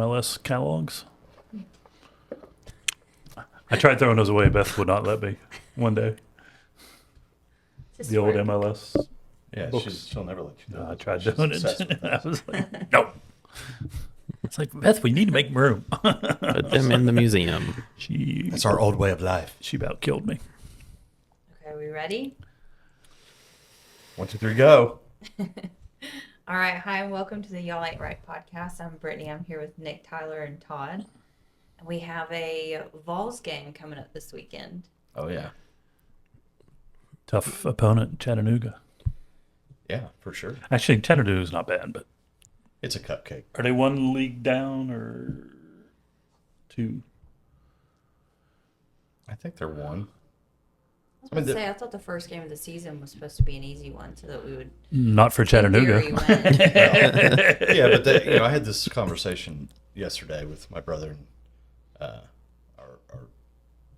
NMLS catalogs. I tried throwing those away. Beth would not let me one day. The old MLS. Yeah, books. she'll never let you do I it. tried She's doing obsessed it. with I that. was like, nope. It's like, Beth, we need to make room. Put them in the museum. That's our old way of life. She about killed me. Okay, are we ready? 1, 2, 3, go. All right. Hi, and welcome to the Y'all Ain't Right podcast. I'm Brittany. I'm here with Nick, Tyler, and Todd. And we have a VOLS game coming up this weekend. Oh, yeah. Tough opponent, Chattanooga. Yeah, for sure. Actually, Chattanooga's not bad, but It's a cupcake. are they one league down or two? I think they're one. I was going to say, I thought the first game of the season was supposed to be an easy one so that we would... Not for Chattanooga. in theory, win. Yeah, but I had this conversation yesterday with my brother and our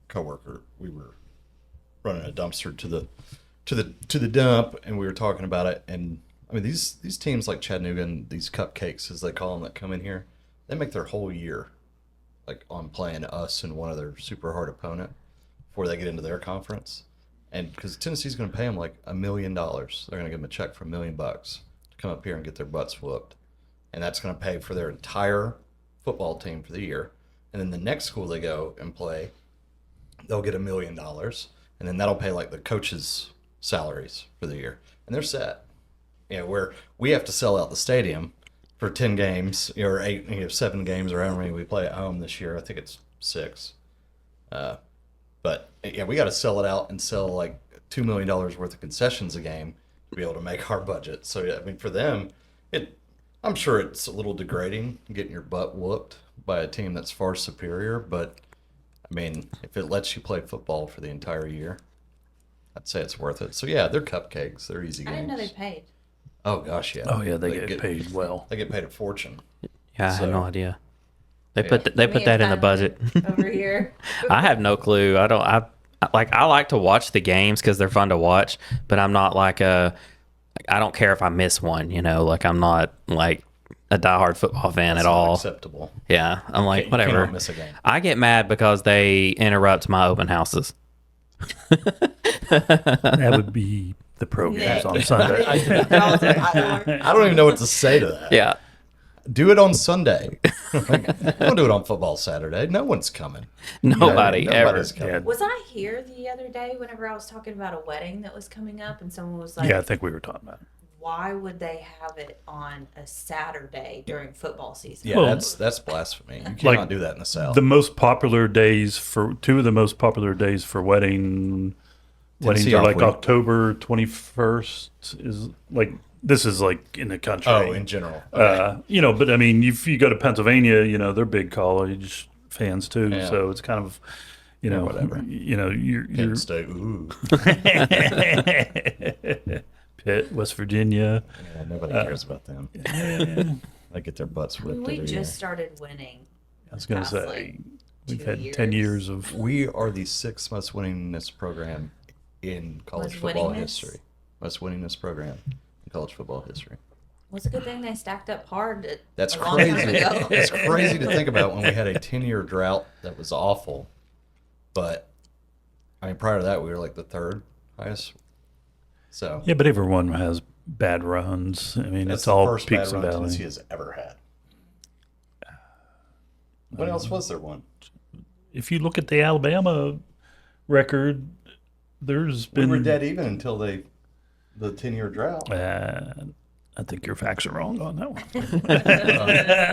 coworker. We were running a dumpster to the dump, and we were talking about it. And I mean, these teams like Chattanooga and these cupcakes, as they call them, that come in here, they make their whole year like on playing us and one other super hard opponent before they get into their conference. And because Tennessee's going to pay them like $1 million, they're going to give them a check for $1 million to come up here and get their butts whooped, and that's going to pay for their entire football team for the year. And then the next school they go and play, they'll get $1 million, and then that'll pay like the coaches' salaries for the year, and they're set. Where we have to sell out the stadium for 10 games or 8, 7 games, or however many we play at home this year. I think it's 6. But yeah, we got to sell it out and sell like $2 million worth of concessions a game to be able to make our budget. So yeah, I mean, for them, I'm sure it's a little degrading getting your butt whooped by a team that's far superior. But I mean, if it lets you play football for the entire year, I'd say it's worth it. So yeah, they're cupcakes. They're easy I games. didn't know they paid. Oh gosh, yeah. Oh, yeah, they get paid well. They get paid a fortune. Yeah, I had no So- idea. They Yeah. put that in the budget. Over here. I have no clue. I like to watch the games because they're fun to watch, but I'm not like I don't care if I miss one. Like I'm not like a diehard football fan That's at not all. acceptable. Yeah, I'm like You whatever. cannot miss a game. I get mad because they interrupt my open houses. That would be the programs on Sunday. I don't even know what to say to that. Yeah. Do it on Sunday. Don't do it on football Saturday. No one's coming. Nobody ever. Nobody's coming. Yeah. Was I here the other day whenever I was talking about a wedding that was coming up and someone was like, Yeah, I think we were talking about it. why would they have it on a Saturday during football season? Yeah, Well, that's blasphemy. You cannot like, do that in the South. The most popular days for two of the most popular days for weddings Tennessee are off like week. October 21st is like, this is like in the country. Oh, in general. Okay. But I mean, if you go to Pennsylvania, they're big college fans too. Yeah. So it's kind of, whatever. You're Penn State. Ooh. Pitt, West Virginia. Yeah, nobody cares about them. They get their butts whipped We every just year. started winning. I was going to Past, say, like, we've 2 had 10 years years. of. We are the 6th most winningest program in college football winningest? history. Most winningest program in college football history. Well, it's a good thing they stacked up hard That's a long time crazy. ago. It's crazy to think about when we had a 10-year drought that was awful. But, I mean, prior to that, we were like the 3rd highest. So, Yeah, but everyone has bad runs. I mean, that's it's the all first peaks bad and run valleys. Tennessee has ever had. When else was there one? If you look at the Alabama record, there's We been. were dead even until the 10-year drought. I think your facts are wrong on that one.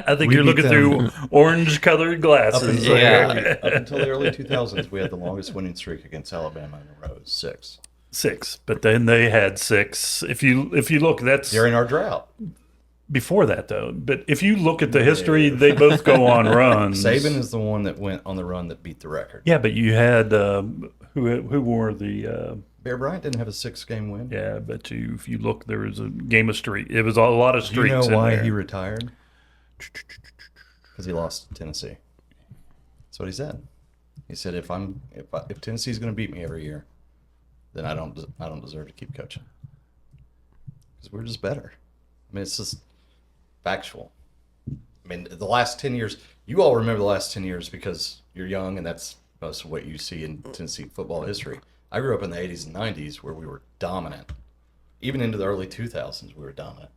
I think We you're beat looking them. through orange-colored glasses. Up until the early 2000s, we had the longest winning streak against Alabama in a row. 6. 6, but then they had 6. If you look, that's During our drought. before that though. But if you look at the history, they both go on runs. Saban is the one that went on the run that beat the record. Yeah, but you had who wore the. Bear Bryant didn't have a 6-game win. Yeah, but if you look, there was a game of streak. It was a lot of Do you streaks. know why in there. he retired? Because he lost to Tennessee. That's what he said. He said, if Tennessee's going to beat me every year, then I don't deserve to keep coaching. Because we're just better. I mean, it's just factual. I mean, the last 10 years, you all remember the last 10 years because you're young, and that's most of what you see in Tennessee football history. I grew up in the 80s and 90s where we were dominant. Even into the early 2000s, we were dominant.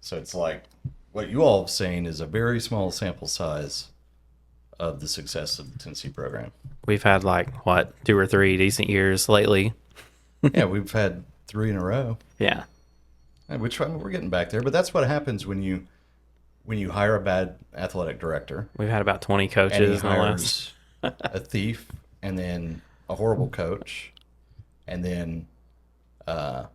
So it's like what you all have seen is a very small sample size of the success of the Tennessee program. We've had like, what, 2 or 3 decent years lately. Yeah, we've had 3 in a row. Yeah. And we're getting back there, but that's what happens when you hire a bad athletic director. We've had about 20 And he coaches in the last. hires a thief, and then a horrible coach, and then a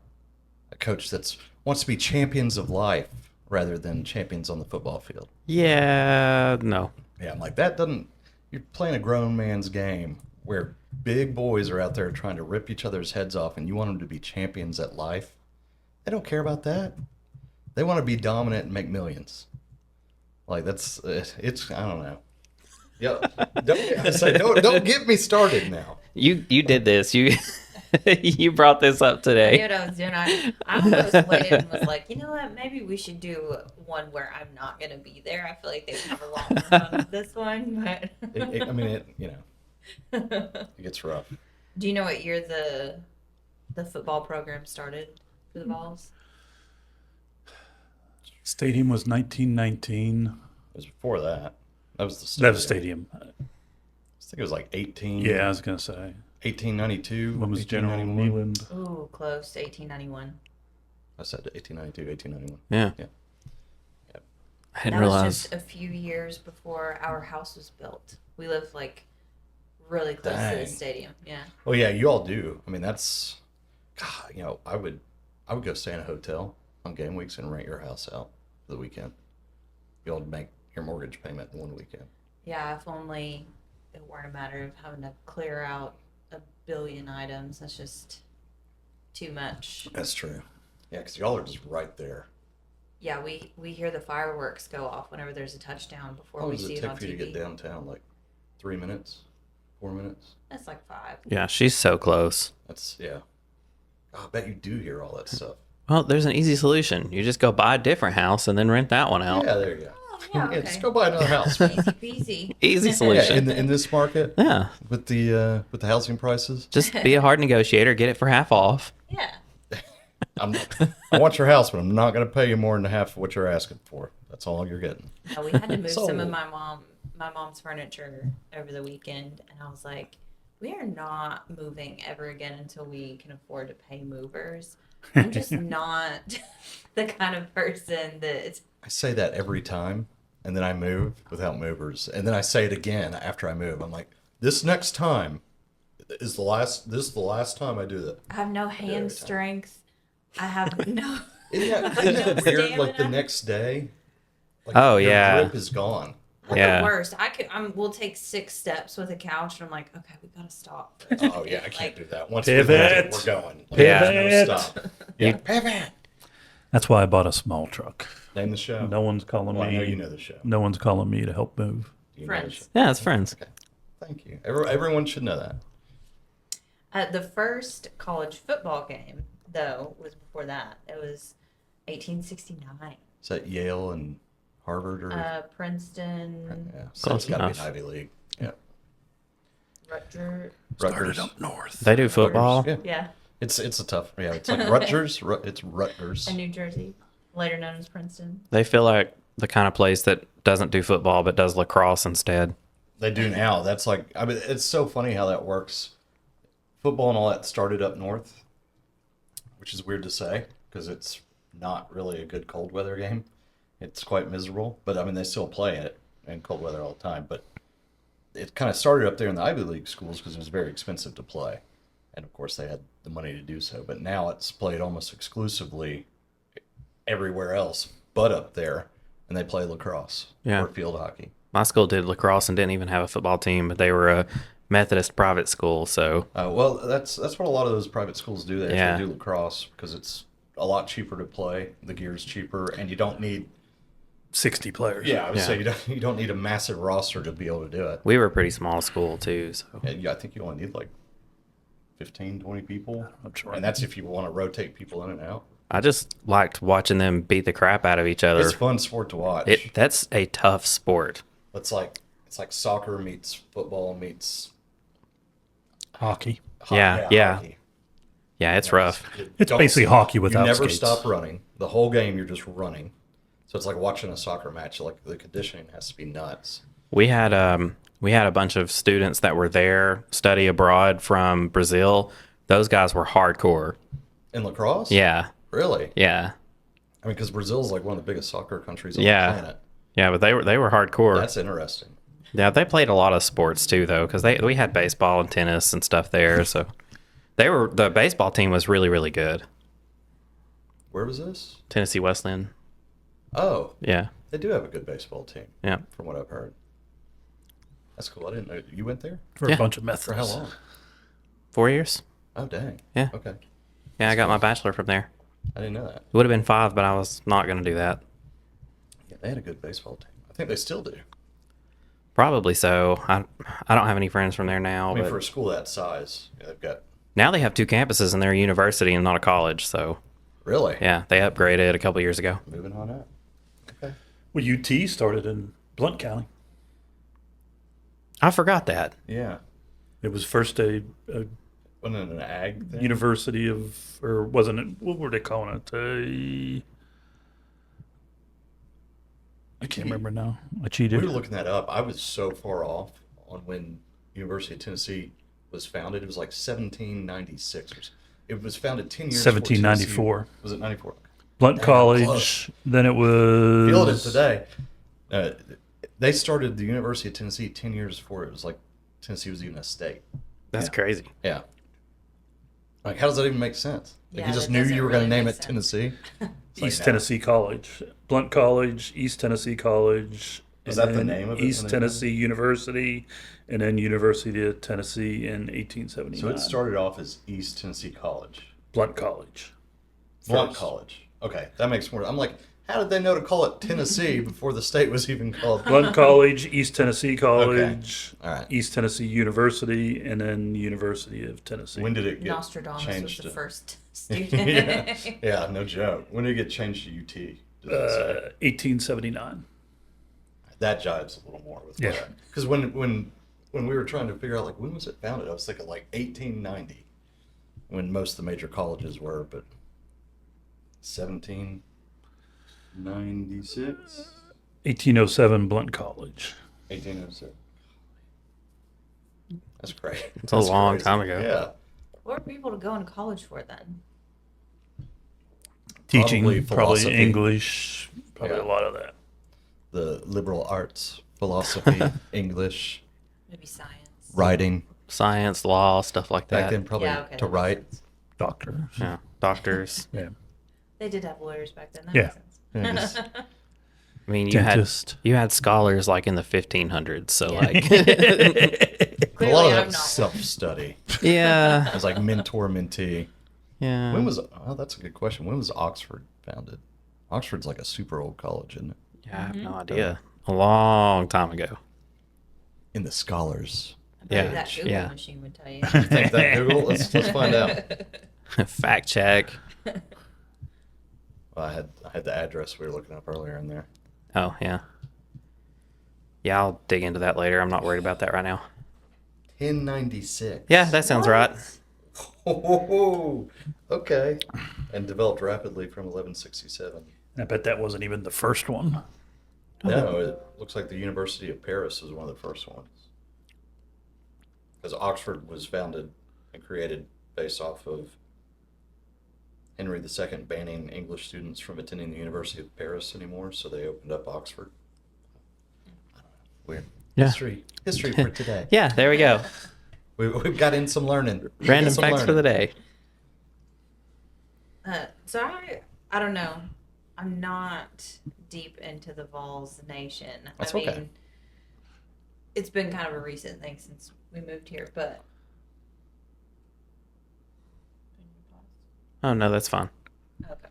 coach that wants to be champions of life rather than champions on the football field. Yeah, no. Yeah, I'm like, that doesn't. You're playing a grown man's game where big boys are out there trying to rip each other's heads off, and you want them to be champions at life. They don't care about that. They want to be dominant and make millions. Like it's I don't know. Yeah, don't get me started now. You did this. You you brought this up I knew today. what I was doing. I almost waited and was like, you know what? Maybe we should do one where I'm not going to be there. I feel like they would have a lot more fun with this one. But It gets rough. do you know what year the football program started for the Vols? Stadium was 1919. It was before that. That was the stadium. That was stadium. I think it was like 18. Yeah, I was gonna say. 1892. When was General 1891. Neyland? Ooh, close. 1891. I said 1892, 1891. Yeah. Yeah. I didn't That was realize. just a few years before our house was built. We lived like really close to Dang. the stadium. Yeah. Well, yeah, you all do. I mean, that's, God, I would go stay in a hotel on game weeks and rent your house out for the weekend. You all make your mortgage payment in one weekend. Yeah, if only it weren't a matter of having to clear out a billion items. That's just too much. That's true. Yeah, because y'all are just right there. Yeah, we hear the fireworks go off whenever there's a touchdown before How long we does see it it take on for you to TV. get downtown? Like 3 minutes? 4 minutes? That's like 5. Yeah, she's so close. That's, yeah. Oh, I bet you do hear all that stuff. Well, there's an easy solution. You just go buy a different house and then rent that one out. Yeah, there you go. Oh, yeah, okay. Just go buy another house. Easy peasy. Easy Yeah, solution. in this market Yeah. with the housing prices. Just be a hard negotiator, get it for half off. Yeah. I want your house, but I'm not going to pay you more than half of what you're asking for. That's all you're getting. No, we had to move some of Sold. my mom's furniture over the weekend, and I was like, we are not moving ever again until we can afford to pay movers. I'm just not the kind of person that. I say that every time, and then I move without movers, and then I say it again after I move. I'm like, this next time is the last. This is the last time I do that. I have no every hand time. strength. I have no. Isn't that weird? Like the Stamina. next day. Like Oh, your yeah. grip is gone. Yeah. The worst. We'll take 6 steps with a couch, and I'm like, okay, we gotta stop. Oh yeah, I can't do that. Once Pivot. we're going. Like, Yeah. there's no stop. Yeah, pivot. That's why I bought a small truck. Name the show. No one's calling Well, I me. know you know the show. No one's calling me to help move. You know the Friends. show. Yeah, it's friends. Okay. Thank you. Everyone should know that. The first college football game, though, was before that. It was 1869. Is that Yale and Harvard or? Princeton, Yeah, so Close it's got to be enough. an Ivy League. Yeah. Rutgers. Rutgers. Started up north. They do football. Rutgers, yeah. Yeah, It's a tough. Yeah, it's like Rutgers. It's Rutgers. and New Jersey, later known as Princeton. They feel like the kind of place that doesn't do football but does lacrosse instead. They do now. That's like, I mean, it's so funny how that works. Football and all that started up north, which is weird to say because it's not really a good cold weather game. It's quite miserable, but I mean, they still play it in cold weather all the time. But it kind of started up there in the Ivy League schools because it was very expensive to play. And of course, they had the money to do so. But now it's played almost exclusively everywhere else but up there. And they play lacrosse Yeah. or field hockey. My school did lacrosse and didn't even have a football team, but they were a Methodist private school, so Well, that's what a lot of those private schools do. They Yeah. actually do lacrosse because it's a lot cheaper to play. The gear's cheaper, and you don't need. 60 players. Yeah, I would Yeah. say you don't need a massive roster to be able to do it. we were a pretty small school too. So I think you only need like 15, 20 people, I'm sure. and that's if you want to rotate people in and out. I just liked watching them beat the crap out of each other. It's a fun sport to watch. That's a tough sport. It's like soccer meets football meets Hockey. Yeah. hockey. Yeah, it's rough. It's basically hockey without You never skates. stop running. The whole game, you're just running. So it's like watching a soccer match. Like the conditioning has to be nuts. We had a bunch of students that were there study abroad from Brazil. Those guys were hardcore. In lacrosse? Yeah, Really? yeah, I mean, because Brazil is like one of the biggest soccer countries on Yeah. the planet. yeah. But they were hardcore. That's interesting. Yeah, they played a lot of sports too, though, because we had baseball and tennis and stuff there. So the baseball team was really, really good. Where was this? Tennessee Wesleyan. Oh, Yeah, they do have a good baseball team, yeah. from what I've heard. That's cool. I didn't know. You went there? For Yeah. a bunch of methods. For how long? 4 years. Oh, dang. Yeah. Okay. Yeah, I got my bachelor from there. I didn't know that. It would have been 5, but I was not going to do that. Yeah, they had a good baseball team. I think they still do. Probably so. I don't have any friends from there now. I mean, But for a school that size, yeah, they've got. now they have 2 campuses and they're a university and not a college. So Really? yeah, they upgraded a couple years ago. Moving on up. Okay. Well, UT started in Blount County. I forgot that. Yeah. It was first a Wasn't it an ag thing? university of, or wasn't it, what were they calling it? I can't remember now. I We cheated. were looking that up. I was so far off on when University of Tennessee was founded. It was like 1796 or so. It was founded 10 years before 1794. Tennessee- Was it 94? Blount Damn, College. close. Then it was. Feel it today. They started the University of Tennessee 10 years before it was like Tennessee was even a state. That's crazy. Yeah. Like, how does that even make sense? Like, Yeah, you just that knew doesn't you were going really to name make it sense. Tennessee? It's like, East no. Tennessee College, Blount College, East Tennessee College. Was and that the then name of it East when it Tennessee University, and then University of Tennessee in So 1879. it started off as East Tennessee College. Blount College. Blount First. College. Okay, that makes more. I'm like, how did they know to call it Tennessee before the state was even called? Blount College, East Tennessee College, All right. East Tennessee University, and then University of Tennessee. When did it get Nostradamus was changed? the to- first student. yeah, no joke. When did it get changed to UT? Does it say? 1879. That jives a little more with Yeah. Because when we were trying to figure out like when was it founded, I was thinking like 1890, when most of the major colleges were, but 1796, 1807, Blount College. 1806. That's great. It's a long time ago. Yeah. What were people to go into college for then? Teaching, Probably probably philosophy. English, probably Yeah. a lot of that. The liberal arts, philosophy, English, Maybe science. writing. Science, law, stuff like Back that. then, probably Yeah, okay, to that makes write. sense. Doctors. Yeah, doctors. Yeah. They did have lawyers back then. That Yeah. makes sense. Yeah, just- I mean, Dentist. you had scholars like in the 1500s. So Yeah. like, a Clearly, lot of I'm that not self-study. yeah, It was like mentor mentee. yeah. When was? Oh, that's a good question. When was Oxford founded? Oxford's like a super old college, isn't it? Yeah, I have no idea. A long time ago. In the scholars. I bet Yeah, that Google yeah. machine would tell you. You think that Google? Let's find out. Fact check. Well, I had the address we were looking up earlier in there. Oh yeah. Yeah, I'll dig into that later. I'm not worried about that right now. 1096. Yeah, that sounds right. Oh, okay. And developed rapidly from 1167. I bet that wasn't even the first one. No, it looks like the University of Paris was one of the first ones. Because Oxford was founded and created based off of Henry II banning English students from attending the University of Paris anymore, so they opened up Oxford. I don't know. Weird. Yeah. History for today. Yeah, there we go. We've got in some learning. Random Some facts for the learning. day. So I don't know. I'm not deep into the VOLS nation. That's I mean, okay. it's been kind of a recent thing since we moved here, but Oh no, that's fine. okay.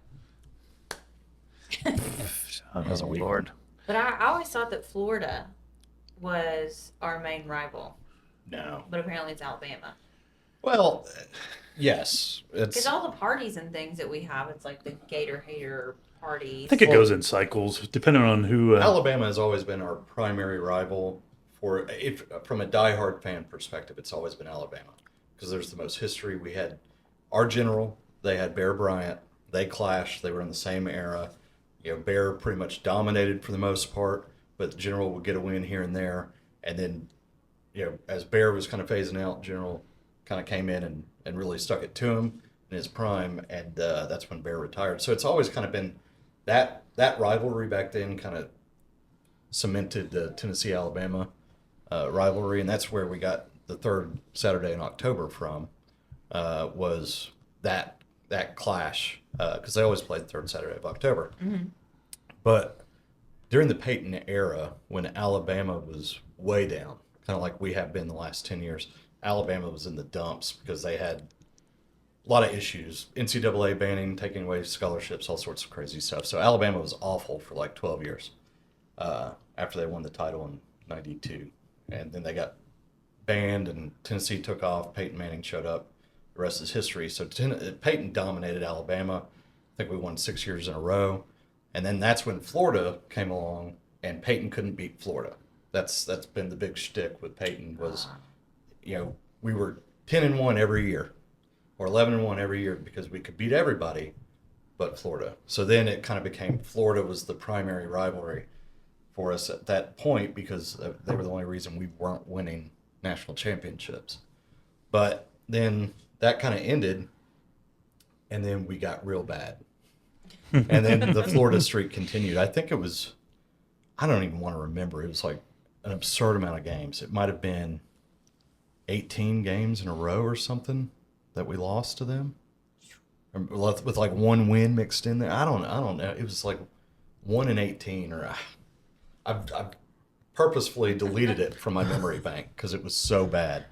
That's a weak Lord. But I always thought that Florida was our main rival, No. but apparently it's Alabama. Well, yes, Because it's all the parties and things that we have, it's like the Gator Hater parties. I think it goes in cycles, depending on who. Alabama has always been our primary rival for if from a diehard fan perspective, it's always been Alabama because there's the most history. We had our general, they had Bear Bryant, they clashed. They were in the same era. You know, Bear pretty much dominated for the most part, but General would get a win here and there, and then as Bear was kind of phasing out, General kind of came in and really stuck it to him in his prime, and that's when Bear retired. So it's always kind of been that rivalry back then kind of cemented the Tennessee-Alabama rivalry, and that's where we got the third Saturday in October from, was that clash, because they always played the third Saturday of October. Mm-hmm. But during the Peyton era, when Alabama was way down, kind of like we have been the last 10 years, Alabama was in the dumps because they had a lot of issues. NCAA banning, taking away scholarships, all sorts of crazy stuff. So Alabama was awful for like 12 years after they won the title in 92. And then they got banned and Tennessee took off. Peyton Manning showed up. The rest is history. So Peyton dominated Alabama. I think we won 6 years in a row. And then that's when Florida came along and Peyton couldn't beat Florida. That's been the big shtick with Peyton was, we were 10-1 every year or 11-1 every year because we could beat everybody but Florida. So then it kind of became Florida was the primary rivalry for us at that point because they were the only reason we weren't winning national championships. But then that kind of ended, and then we got real bad. And then the Florida streak continued. I think it was, I don't even want to remember. It was like an absurd amount of games. It might have been 18 games in a row or something that we lost to them, with like one win mixed in there. I don't know. It was like 1-18, or I've purposefully deleted it from my memory bank because it was so bad.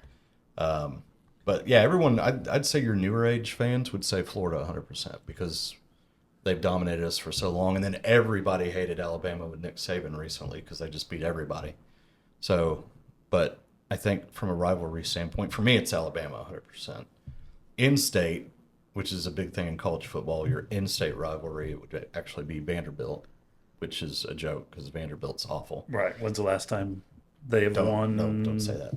But yeah, everyone, I'd say your newer age fans would say Florida 100% because they've dominated us for so long. And then everybody hated Alabama with Nick Saban recently because they just beat everybody. So, but I think from a rivalry standpoint, for me, it's Alabama 100%. In-state, which is a big thing in college football, your in-state rivalry, it would actually be Vanderbilt, which is a joke because Vanderbilt's awful. Right. When's the last time they've won? Don't say that.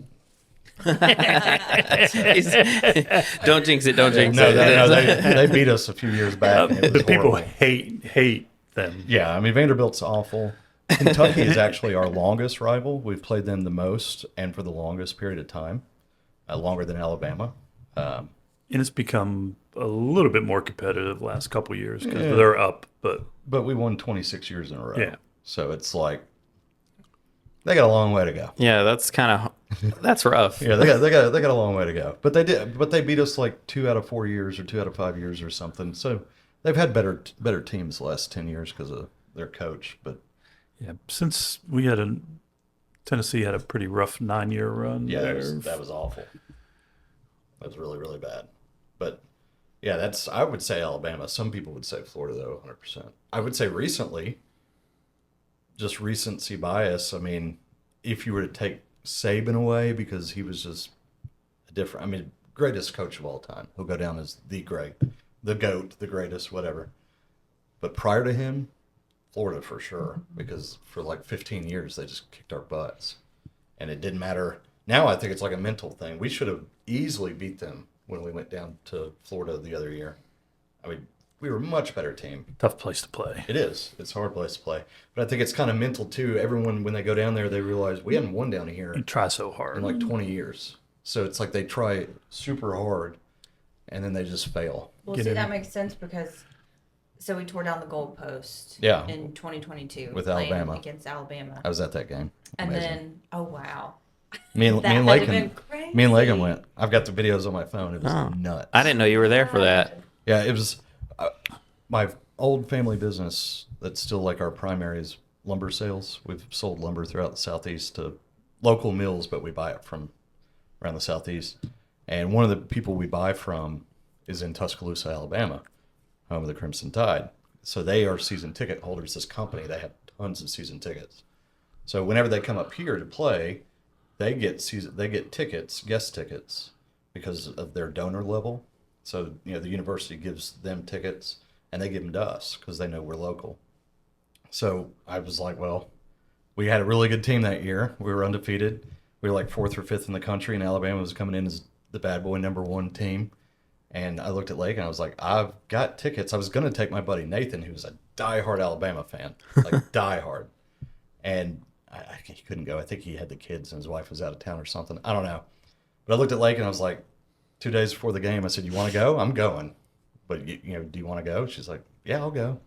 Don't jinx it. Don't jinx No, it. they beat us a few years back. And it was But people horrible. hate them. Yeah, I mean, Vanderbilt's awful. Kentucky is actually our longest rival. We've played them the most and for the longest period of time, longer than Alabama. And it's become a little bit more competitive the last couple of years because Yeah. they're up. But we won 26 years in a row. Yeah. So it's like they got a long way to go. Yeah, that's rough. Yeah, they got a long way to go. But they beat us like 2 out of 4 years or 2 out of 5 years or something. So they've had better teams the last 10 years because of their coach. But yeah, since Tennessee had a pretty rough 9-year run. yeah, there. that was awful. That was really, really bad. But yeah, I would say Alabama. Some people would say Florida though, 100%. I would say recently, just recency bias. I mean, if you were to take Saban away because he was just greatest coach of all time. He'll go down as the GOAT, the greatest, whatever. But prior to him, Florida for sure, because for like 15 years they just kicked our butts, and it didn't matter. Now I think it's like a mental thing. We should have easily beat them when we went down to Florida the other year. I mean, we were a much better team. Tough place to play. It is. It's a hard place to play. But I think it's kind of mental too. Everyone, when they go down there, they realize we hadn't won down here You try so hard. in like 20 years. So it's like they try super hard and then they just fail. Well, Get see, in. that makes sense because we tore down the goalpost Yeah. in 2022 With playing Alabama. against Alabama. I was at that game. And Amazing. then, oh, wow. me and That had Lakin, been me and Lakin crazy. went. I've got the videos on my phone. It was Oh. nuts. I didn't know you were there for that. Yeah, it was my old family business. That's still like our primary is lumber sales. We've sold lumber throughout the Southeast to local mills, but we buy it from around the Southeast. And one of the people we buy from is in Tuscaloosa, Alabama, home of the Crimson Tide. So they are season ticket holders. This company, they have tons of season tickets. So whenever they come up here to play, they get tickets, guest tickets, because of their donor level. So, the university gives them tickets and they give them to us because they know we're local. So I was like, well, we had a really good team that year. We were undefeated. We were like 4th or 5th in the country, and Alabama was coming in as the bad boy #1 team. And I looked at Lake and I was like, I've got tickets. I was going to take my buddy Nathan, who's a diehard Alabama fan, like diehard. And he couldn't go. I think he had the kids and his wife was out of town or something. I don't know. But I looked at Lake and I was like, 2 days before the game, I said, you want to go? I'm going. But, do you want to go? She's like, yeah, I'll go.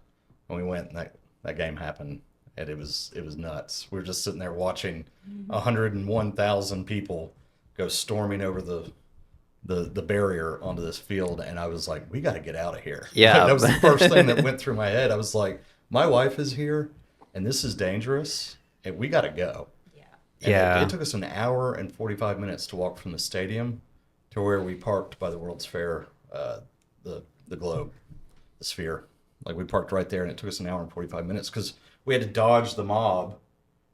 And we went, and that game happened. And it was nuts. We were just sitting there watching 101,000 people go storming over the barrier onto this field, and I was like, we got to get out of here. Yeah. That was the first thing that went through my head. I was like, my wife is here, and this is dangerous, and we got to go. Yeah. And Yeah. It took us an hour and 45 minutes to walk from the stadium to where we parked by the World's Fair, the globe, the sphere. Like, we parked right there, and it took us an hour and 45 minutes because we had to dodge the mob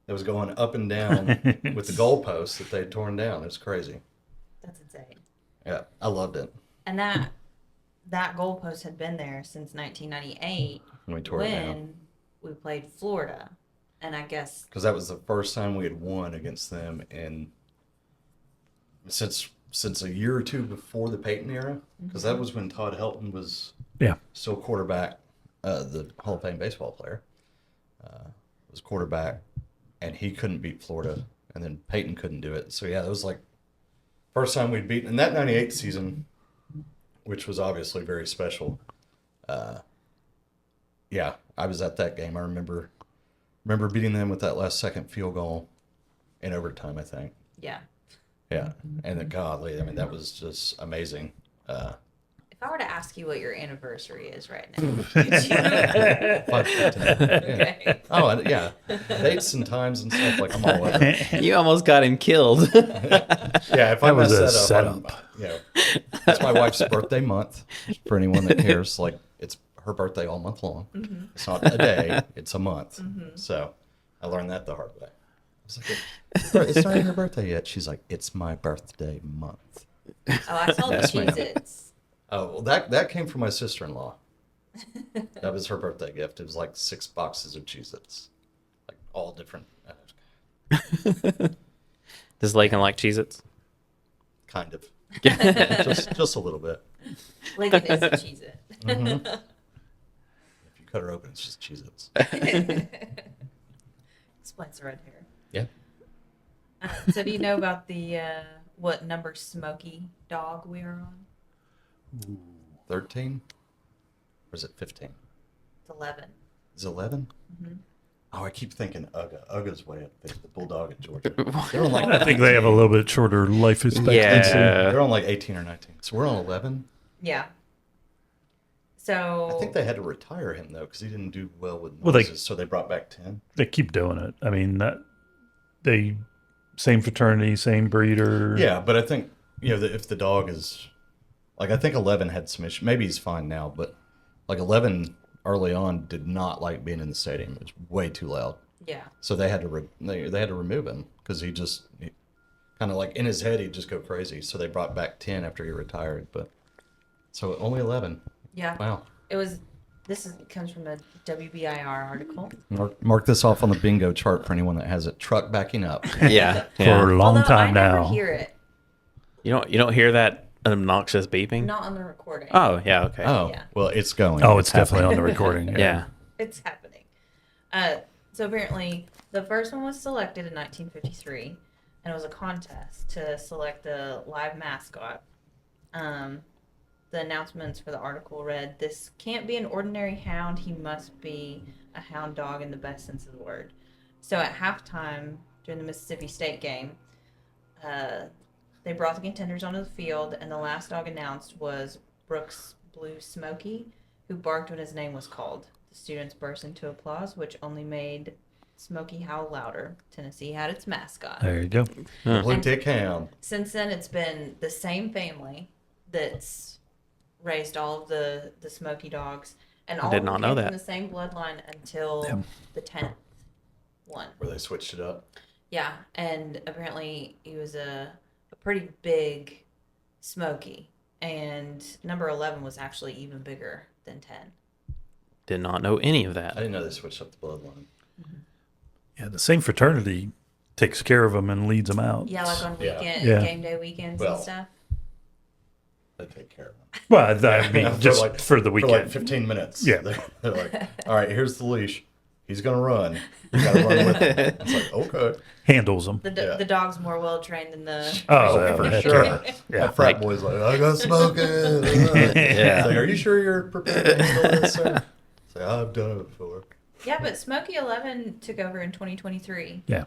that was going up and down with the goalposts that they had torn down. It was crazy. That's insane. Yeah, I loved it. And that goalpost had been there since 1998 When we tore it down. when we played Florida. And I guess Because that was the first time we had won against them since a year or two before the Peyton era. Because that was when Todd Helton was still quarterback, the Hall of Fame baseball player. Was quarterback, and he couldn't beat Florida, and then Peyton couldn't do it. So yeah, it was like first time we'd beaten in that '98 season, which was obviously very special. Yeah, I was at that game. I remember beating them with that last second field goal in overtime, I think. yeah. Yeah, and godly, I mean, that was just amazing. If I were to ask you what your anniversary is right now, could you? 5-15. Yeah. Okay. Oh, and yeah, dates and times and stuff, like I'm all over. You almost got him killed. Yeah, if I That was mess a that up, setup. it's my wife's birthday month. For anyone that cares, like it's her birthday all month long. Mm-hmm. It's not a day; it's a month. So I learned that the hard way. I was like, "It's not even her birthday yet." She's like, "It's my birthday month." Oh, I saw the Yes, ma'am. Cheez-Its. Oh, well, that came from my sister-in-law. That was her birthday gift. It was like 6 boxes of Cheez-Its, like all different, Does Lakin like Cheez-Its? kind of, just a little bit. Lincoln is a Cheez-It. If you cut her open, it's just Cheez-Its. Explains the red hair. Yeah. So do you know about the what number Smokey dog we are on? 13? Or is it 15? It's 11. Is it 11? Mhm. Oh, I keep thinking Ugga. Ugga's way up there, the bulldog in Georgia. They're on like I think they have a little bit shorter life expectancy. Yeah. they're on like 18 or 19. So we're on 11. Yeah. So I think they had to retire him though because he didn't do well with Well, they- noises, so they brought back 10. They keep doing it. I mean, they same fraternity, same breeder. Yeah, but I think if the dog is like I think 11 had some issues. Maybe he's fine now, but like 11 early on did not like being in the stadium. It was way too loud. yeah. So they had to they had to remove him because he kind of like in his head he'd just go crazy. So they brought back 10 after he retired. But so only 11. Yeah. Wow. Comes from a WBIR article. Mark this off on the bingo chart for anyone that has it. Truck backing up. Yeah. For a yeah. long Although time I never now. hear it. You don't hear that obnoxious beeping? Not on the recording. Oh, yeah, okay. Oh, Yeah. well, it's going. Oh, it's definitely on the recording. yeah. It's happening. So apparently, the first one was selected in 1953, and it was a contest to select the live mascot. The announcements for the article read, "This can't be an ordinary hound. He must be a hound dog in the best sense of the word." So at halftime during the Mississippi State game, they brought the contenders onto the field, and the last dog announced was Brooks' Blue Smokey, who barked when his name was called. The students burst into applause, which only made Smokey howl louder. Tennessee had its mascot. There you go. Blue Tick Hound. Since then, it's been the same family that's raised all of the Smokey dogs, and all did of them not know came that. from the same bloodline until Yeah. the 10th one. Where they switched it up. Yeah, and apparently he was a pretty big Smokey, and number 11 was actually even bigger than 10. Did not know any of I that. didn't know they switched up the bloodline. Yeah, the same fraternity takes care of them and leads them out. Yeah, like on Yeah. weekend, Yeah. game day weekends Well, and stuff. They take care of them. Well, I mean, For just like- for the For like weekend. 15 minutes. Yeah. They're like, all right, here's the leash. He's going to run. You got to run with him. It's like, okay. Handles them. Yeah. The dog's more well trained than the. Oh, Oh, yeah, for heck sure. yeah. Yeah. That frat boy's like, I got smoking. Yeah. Like, are you sure you're prepared to handle this, sir? It's like, I've done it before. Yeah, but Smokey 11 took over in 2023. Yeah.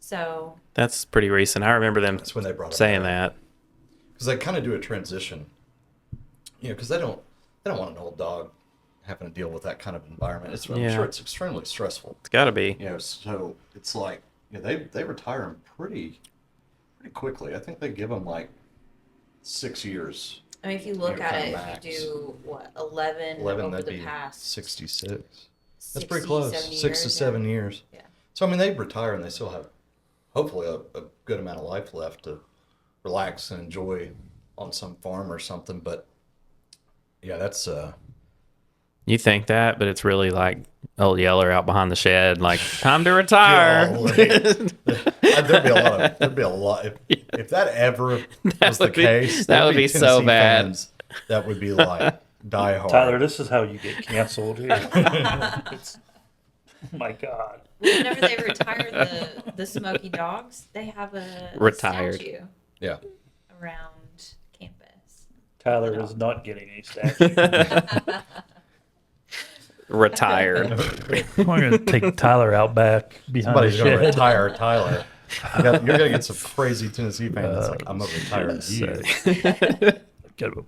So That's pretty recent. I remember them That's when they brought it saying back. that. Because they kind of do a transition. You know, because they don't want an old dog having to deal with that kind of environment. I'm Yeah. sure it's extremely stressful. It's got to be. You know, so it's like, you know, they retire them pretty quickly. I think they give them like 6 years. I mean, if you look Yeah, at kinda it, max. if you do 11, 11, over that'd the be past 66. That's 60, pretty close. 70 6 to years, 7 years. Yeah. So I mean, they retire and they still have, hopefully, a good amount of life left to relax and enjoy on some farm or something. But yeah, that's You think that, but it's really like old Yeller out behind the shed, like, time to retire. there'd be a lot if that ever was the would be- case. that there'd would be so Tennessee bad. fans that would be like die hard. Tyler, this is how you get canceled here. It's- oh my God. Whenever they retire the Smoky dogs, they have a Retired. statue Yeah. around campus. Tyler is not getting a statue. Retired. I'm going to take Tyler out back behind Somebody's the going to shed. retire Tyler. You're going to get some crazy Tennessee fans that's like, I'm going to retire you. Gotta-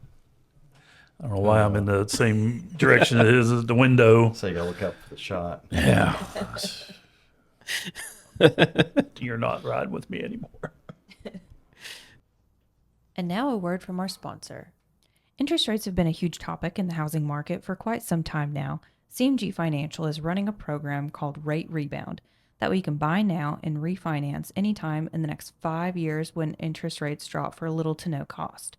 I don't know why I'm in the same direction it is as the window. So you got to look up for the shot. Yeah. You're not riding with me anymore. And now a word from our sponsor. Interest rates have been a huge topic in the housing market for quite some time now. CMG Financial is running a program called Rate Rebound that we can buy now and refinance anytime in the next 5 years when interest rates drop for little to no cost.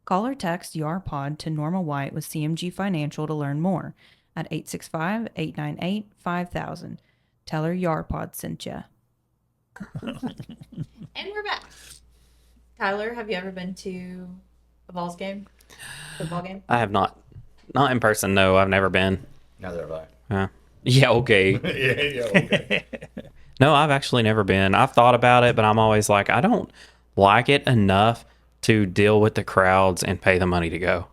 Call or text YARPOD to Norma White with CMG Financial to learn more at 865-898-5000. Tell her YARPOD sent ya. And we're back. Tyler, have you ever been to a VOLS game? Football game? I have not. Not in person, no. I've never been. Neither have I. Yeah, okay. Yeah, okay. No, I've actually never been. I've thought about it, but I'm always like, I don't like it enough to deal with the crowds and pay the money to go.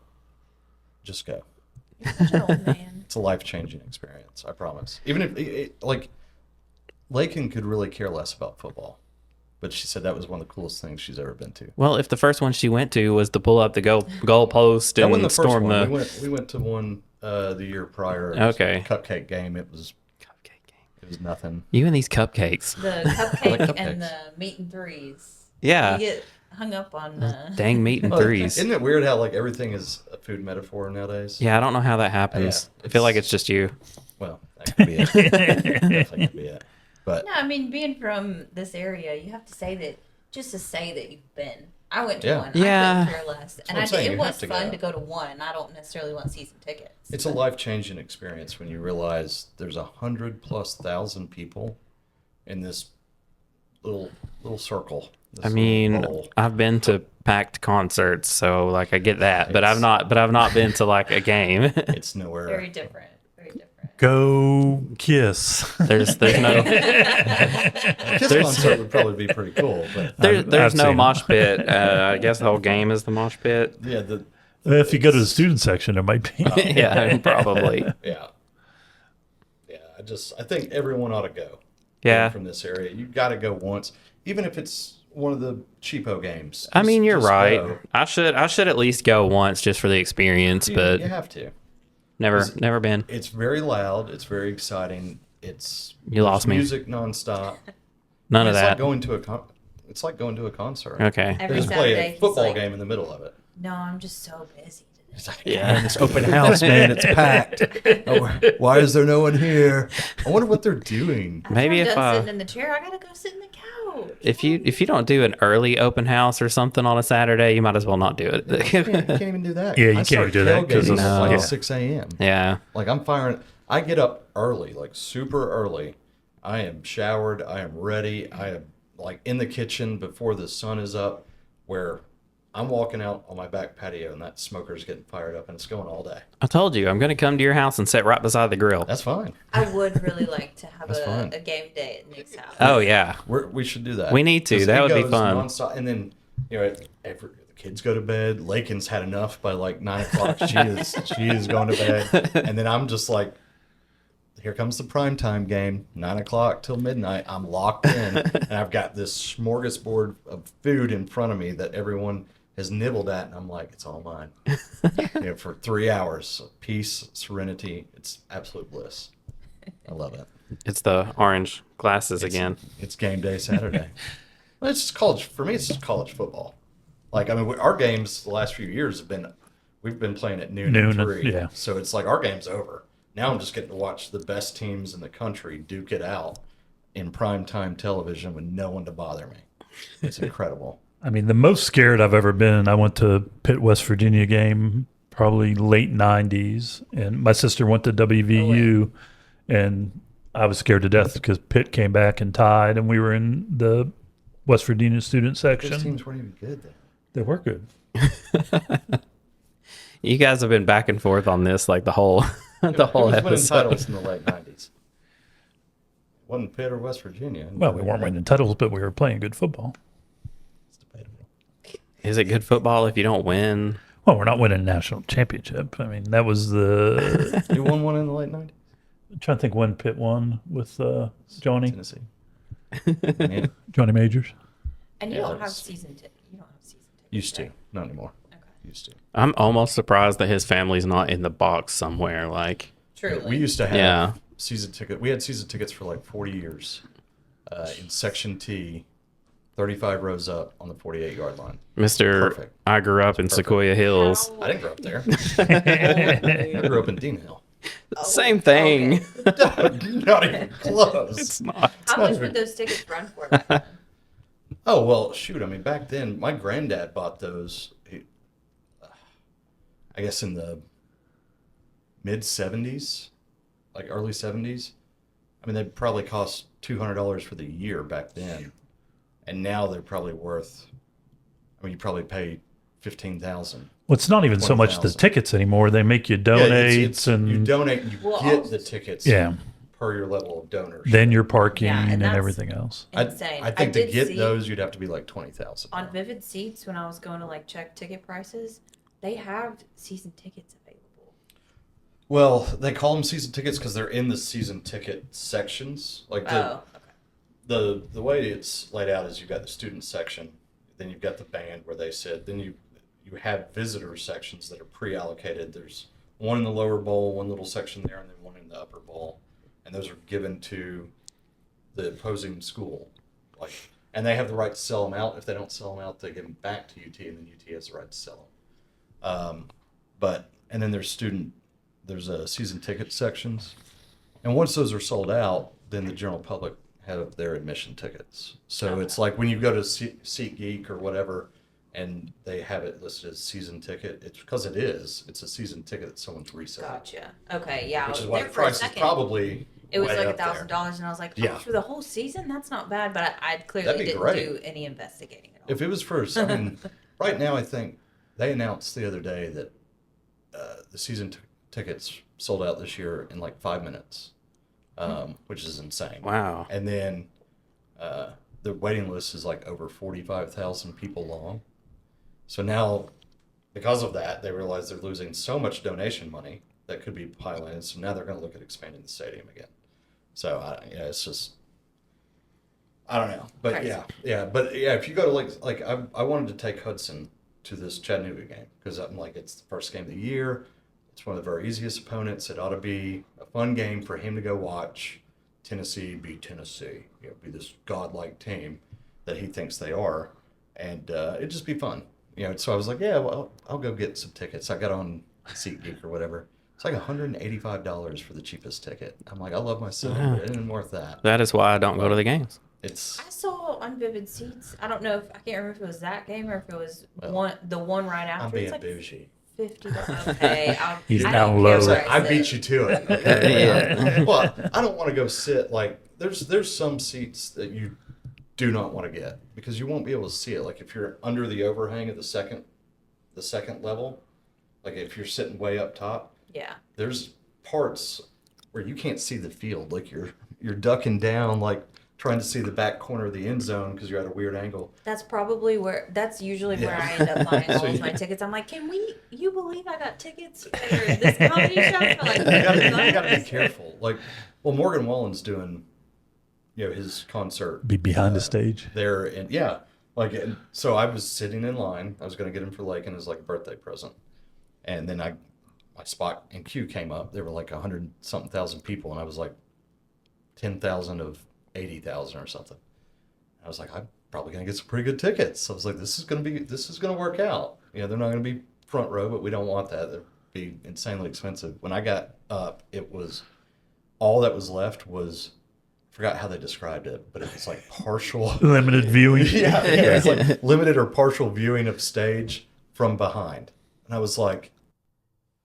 Just go. You're such an old man. It's a life-changing experience, I promise. Even if, like, Lakin could really care less about football. But she said that was one of the coolest things she's ever been to. Well, if the first one she went to was to pull up the goal post That wasn't and the first storm one. the We went to one the year prior. It was Okay. a cupcake game. It was cupcake game. nothing. You and these cupcakes. The cupcake cupcakes. and the meat and threes. Yeah. You get hung up on Dang meat and Well, threes. Isn't it weird how like everything is a food metaphor nowadays? Yeah, I don't know how that happens. Yeah, I feel like it's just you. Well, that could be it. Definitely could be it. But No, I mean, being from this area, you have to say that, just to say that you've been. I went to Yeah. one. Yeah. I couldn't care less. And what I'm saying, it you was have to fun go. to go to one. I don't necessarily want season tickets. it's a life-changing experience when you realize there's 100,000+ people in this little circle. This I little mean, bowl. I've been to packed concerts, so like I get that, but I've not been to like a game. It's nowhere. Very different. Very different. Go Kiss. There's no Kiss concert would probably be pretty cool, but there's I've no seen mosh pit. I guess the whole game is the mosh pit. yeah, If you go to the student section, there might be. Yeah, probably. yeah. I think everyone ought to go. Yeah. From this area, you got to go once, even if it's one of the cheapo games. I mean, you're Just right. go. I should at least go once just for the experience, but You have to. never been. It's very loud. It's very exciting. You lost me. Music nonstop. None of It's that. like going to a concert. Okay. Every They just Saturday, play a he's football like, game in the middle of it. No, I'm just so busy today. He's like, Yeah. man, this open house, man, it's packed. Oh, why is there no one here? I wonder what they're doing. Maybe After if I'm done sitting in the chair, I gotta go sit in the couch. if you don't do an early open house or something on a Saturday, you might as well not do it. Can't even do that. Yeah, you I can't start do that 'cause tailgating of- at like yeah. 6 a.m. Yeah. Like I'm firing. I get up early, like super early. I am showered. I am ready. I am like in the kitchen before the sun is up, where I'm walking out on my back patio and that smoker's getting fired up and it's going all day. I told you, I'm going to come to your house and sit right beside the grill. That's fine. I would really like to have That's fine. a game day at Nick's house. Oh, yeah. We should do that. We need to. 'Cause That it would be goes fun. nonstop. And then, the kids go to bed. Lakin's had enough by like 9 o'clock. She is going to bed. And then I'm just like, here comes the primetime game, 9 o'clock till midnight. I'm locked in, and I've got this smorgasbord of food in front of me that everyone has nibbled at, and I'm like, it's all mine. For 3 hours, peace, serenity. It's absolute bliss. I love it. It's the orange glasses again. It's game day Saturday. Well, it's just college for me. It's just college football. Like, I mean, our games the last few years we've been playing at noon and 3. yeah. So it's like our game's over. Now I'm just getting to watch the best teams in the country duke it out in primetime television with no one to bother me. It's incredible. I mean, the most scared I've ever been, I went to Pitt, West Virginia game, probably late 90s. And my sister went to WVU, and I was scared to death because Pitt came back and tied, and we were in the West Virginia student Those section. teams weren't even good then. They were good. You guys have been back and forth on this like the whole the whole Who was winning episode. titles in the late 90s? Wasn't Pitt or West Virginia. Well, we weren't winning titles, but we were playing good football. It's debatable. Is it good football if you don't win? Well, we're not winning a national championship. I mean, that was the. You won one in the late 90s? I'm trying to think when Pitt won with Johnny Tennessee. Yeah. Johnny Majors. And you Yeah, don't that have was- season tickets. You don't have season tickets. Used to. right? Not anymore. Okay. Used to. I'm almost surprised that his family's not in the box somewhere. Like, Truly. We used to have Yeah. season ticket. We had season tickets for like 40 years in Section T, 35 rows up on the 48-yard line. Mr. Perfect. I grew up in Perfect. Sequoia Hills. I didn't grow up there. I grew up in Dean Hill. Same thing. Okay. Not even close. It's not. How much would those tickets run for back then? Oh, well, shoot. I mean, back then, my granddad bought those, I guess, in the mid-'70s, like early 70s. I mean, they probably cost $200 for the year back then. And now they're probably worth, I mean, you probably pay $15,000. Well, it's not even so much the 20,000. tickets anymore. They make you donate, You and donate and you Well, get also- the tickets yeah, per your level of donors. then you're parking Yeah, and and that's- everything else. Insane. I think to did get see those, you'd have to be like 20,000. on Vivid Seats when I was going to like check ticket prices, they have season tickets available. Well, they call them season tickets because they're in the season ticket sections. Like Oh, okay. the way it's laid out is you've got the student section, then you've got the band where they sit, then you have visitor sections that are pre-allocated. There's one in the lower bowl, one little section there, and then one in the upper bowl, and those are given to the opposing school. Like, and they have the right to sell them out. If they don't sell them out, they give them back to UT, and then UT has the right to sell them. And then there's a season ticket sections, and once those are sold out, then the general public have their admission tickets. So it's like when you go to SeatGeek or whatever, and they have it listed as season ticket. It's because it's a season ticket that someone's reselling. Gotcha. Okay, yeah. I Which was is why there the for a price is second. probably It was way like up there. $1,000, and I was like, oh, Yeah. for the whole season? That's not bad, but I clearly That'd be didn't great. do any investigating at all. If it was for, I mean, right now I think they announced the other day that the season tickets sold out this year in like 5 minutes, which is insane. Wow. And then the waiting list is like over 45,000 people long. So now, because of that, they realize they're losing so much donation money that could be piling in. So now they're going to look at expanding the stadium again. So it's just, I don't know, but Crazy. but if you go to like I wanted to take Hudson to this Chattanooga game because I'm like, it's the first game of the year. It's one of the very easiest opponents. It ought to be a fun game for him to go watch Tennessee beat Tennessee. Be this godlike team that he thinks they are, and it'd just be fun. So I was like, yeah, well, I'll go get some tickets. I got on SeatGeek or whatever. It's like $185 for the cheapest ticket. I'm like, I love my city, but it ain't worth that. That is why I don't go to the games. It's I saw on Vivid Seats. I don't know if I can't remember if it was that game or if it was Well, the one right after. I'm being It's like bougie. $50. Okay, He's I down don't low. care It's where like, I sit. beat you to it. Okay? Well, I don't want to go sit like there's some seats that you do not want to get because you won't be able to see it. Like if you're under the overhang of the second level, like if you're sitting way up top, Yeah. there's parts where you can't see the field. Like you're ducking down, like trying to see the back corner of the end zone because you're at a weird angle. That's usually where Yeah. I end up buying all of my tickets. I'm like, you believe I got tickets for this comedy show for like You gotta be careful. Like, well, Morgan Wallen's doing, his concert Be behind the stage. there, and and so I was sitting in line. I was gonna get him for Lakin as like a birthday present, and then my spot in queue came up. There were like 100-something thousand people, and I was like 10,000 of 80,000 or something. I was like, I'm probably gonna get some pretty good tickets. I was like, this is gonna work out. They're not gonna be front row, but we don't want that. It'd be insanely expensive. When I got up, it was all that was left was. Forgot how they described it, but it was like partial. Limited viewing. Yeah, it's like limited or partial viewing of stage from behind. And I was like,